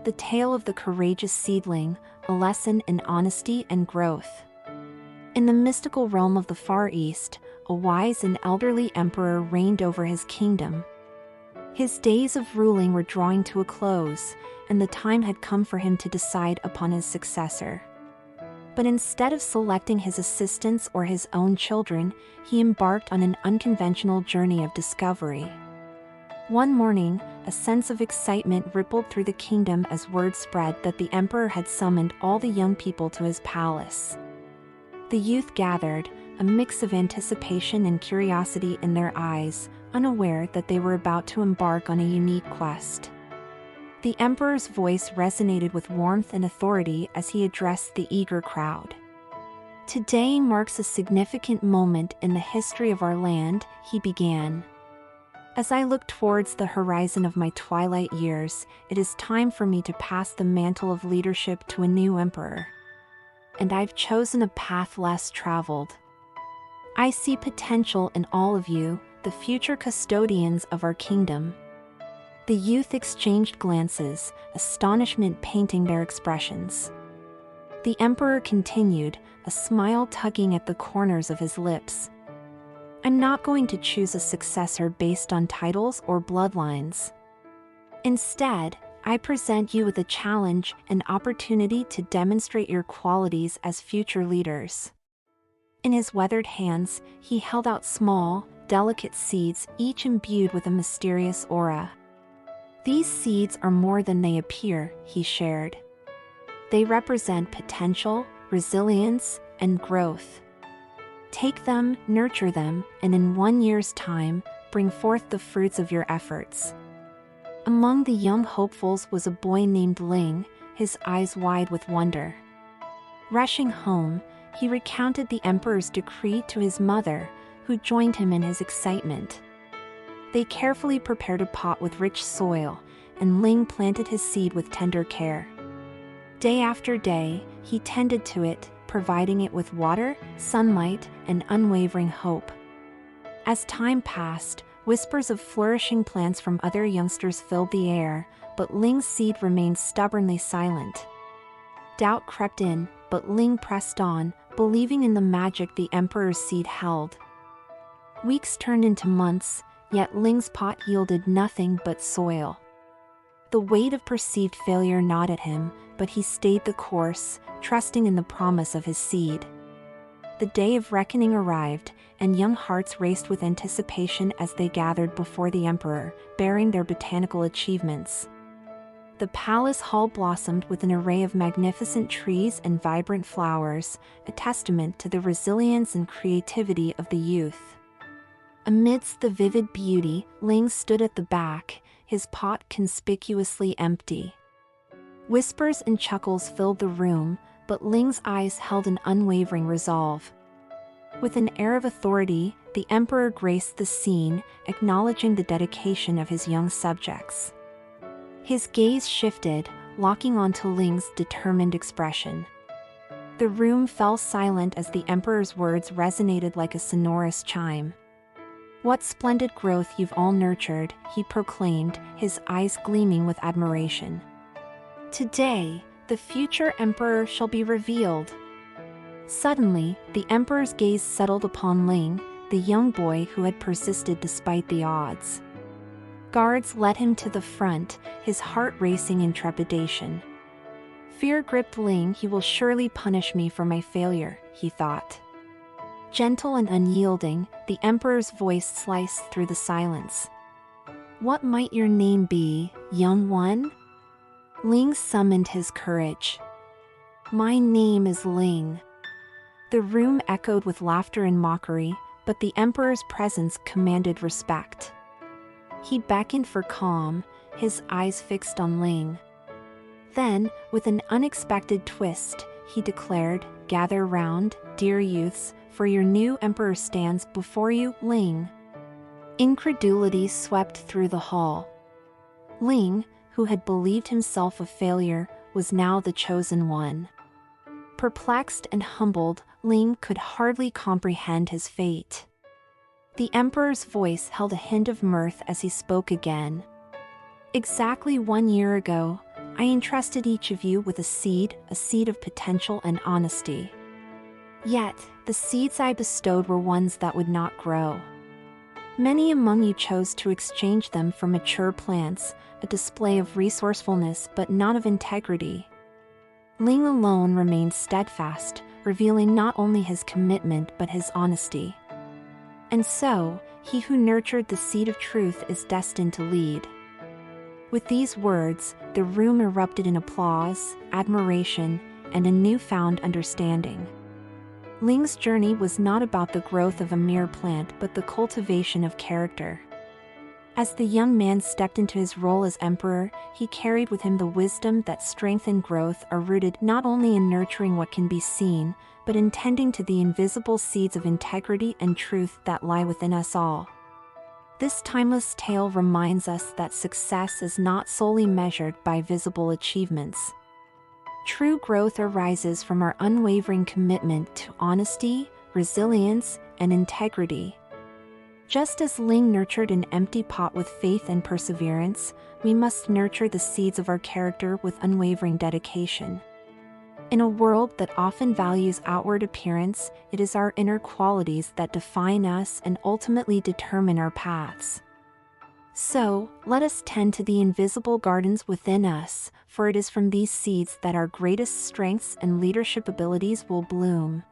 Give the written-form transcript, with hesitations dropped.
the tale of the courageous seedling, a lesson in honesty and growth. In the mystical realm of the Far East, a wise and elderly emperor reigned over his kingdom. His days of ruling were drawing to a close, and the time had come for him to decide upon his successor. But instead of selecting his assistants or his own children, he embarked on an unconventional journey of discovery. One morning, a sense of excitement rippled through the kingdom as word spread that the emperor had summoned all the young people to his palace. The youth gathered, a mix of anticipation and curiosity in their eyes, unaware that they were about to embark on a unique quest. The emperor's voice resonated with warmth and authority as he addressed the eager crowd. "Today marks a significant moment in the history of our land," he began. "As I look towards the horizon of my twilight years, it is time for me to pass the mantle of leadership to a new emperor. And I've chosen a path less traveled. I see potential in all of you, the future custodians of our kingdom." The youth exchanged glances, astonishment painting their expressions. The emperor continued, a smile tugging at the corners of his lips. "I'm not going to choose a successor based on titles or bloodlines. Instead, I present you with a challenge, an opportunity to demonstrate your qualities as future leaders." In his weathered hands, he held out small, delicate seeds, each imbued with a mysterious aura. "These seeds are more than they appear," he shared. "They represent potential, resilience, and growth. Take them, nurture them, and in 1 year's time, bring forth the fruits of your efforts." Among the young hopefuls was a boy named Ling, his eyes wide with wonder. Rushing home, he recounted the emperor's decree to his mother, who joined him in his excitement. They carefully prepared a pot with rich soil, and Ling planted his seed with tender care. Day after day, he tended to it, providing it with water, sunlight, and unwavering hope. As time passed, whispers of flourishing plants from other youngsters filled the air, but Ling's seed remained stubbornly silent. Doubt crept in, but Ling pressed on, believing in the magic the emperor's seed held. Weeks turned into months, yet Ling's pot yielded nothing but soil. The weight of perceived failure gnawed at him, but he stayed the course, trusting in the promise of his seed. The day of reckoning arrived, and young hearts raced with anticipation as they gathered before the emperor, bearing their botanical achievements. The palace hall blossomed with an array of magnificent trees and vibrant flowers, a testament to the resilience and creativity of the youth. Amidst the vivid beauty, Ling stood at the back, his pot conspicuously empty. Whispers and chuckles filled the room, but Ling's eyes held an unwavering resolve. With an air of authority, the emperor graced the scene, acknowledging the dedication of his young subjects. His gaze shifted, locking onto Ling's determined expression. The room fell silent as the emperor's words resonated like a sonorous chime. "What splendid growth you've all nurtured," he proclaimed, his eyes gleaming with admiration. "Today, the future emperor shall be revealed." Suddenly, the emperor's gaze settled upon Ling, the young boy who had persisted despite the odds. Guards led him to the front, his heart racing in trepidation. Fear gripped Ling. "He will surely punish me for my failure," he thought. Gentle and unyielding, the emperor's voice sliced through the silence. "What might your name be, young one?" Ling summoned his courage. "My name is Ling." The room echoed with laughter and mockery, but the emperor's presence commanded respect. He beckoned for calm, his eyes fixed on Ling. Then, with an unexpected twist, he declared, "Gather round, dear youths, for your new emperor stands before you, Ling." Incredulity swept through the hall. Ling, who had believed himself a failure, was now the chosen one. Perplexed and humbled, Ling could hardly comprehend his fate. The emperor's voice held a hint of mirth as he spoke again. "Exactly 1 year ago, I entrusted each of you with a seed of potential and honesty. Yet, the seeds I bestowed were ones that would not grow. Many among you chose to exchange them for mature plants, a display of resourcefulness but not of integrity. Ling alone remained steadfast, revealing not only his commitment but his honesty. And so, he who nurtured the seed of truth is destined to lead. With these words, the room erupted in applause, admiration, and a newfound understanding. Ling's journey was not about the growth of a mere plant but the cultivation of character. As the young man stepped into his role as emperor, he carried with him the wisdom that strength and growth are rooted not only in nurturing what can be seen, but in tending to the invisible seeds of integrity and truth that lie within us all. This timeless tale reminds us that success is not solely measured by visible achievements. True growth arises from our unwavering commitment to honesty, resilience, and integrity. Just as Ling nurtured an empty pot with faith and perseverance, we must nurture the seeds of our character with unwavering dedication. In a world that often values outward appearance, it is our inner qualities that define us and ultimately determine our paths. So, let us tend to the invisible gardens within us, for it is from these seeds that our greatest strengths and leadership abilities will bloom.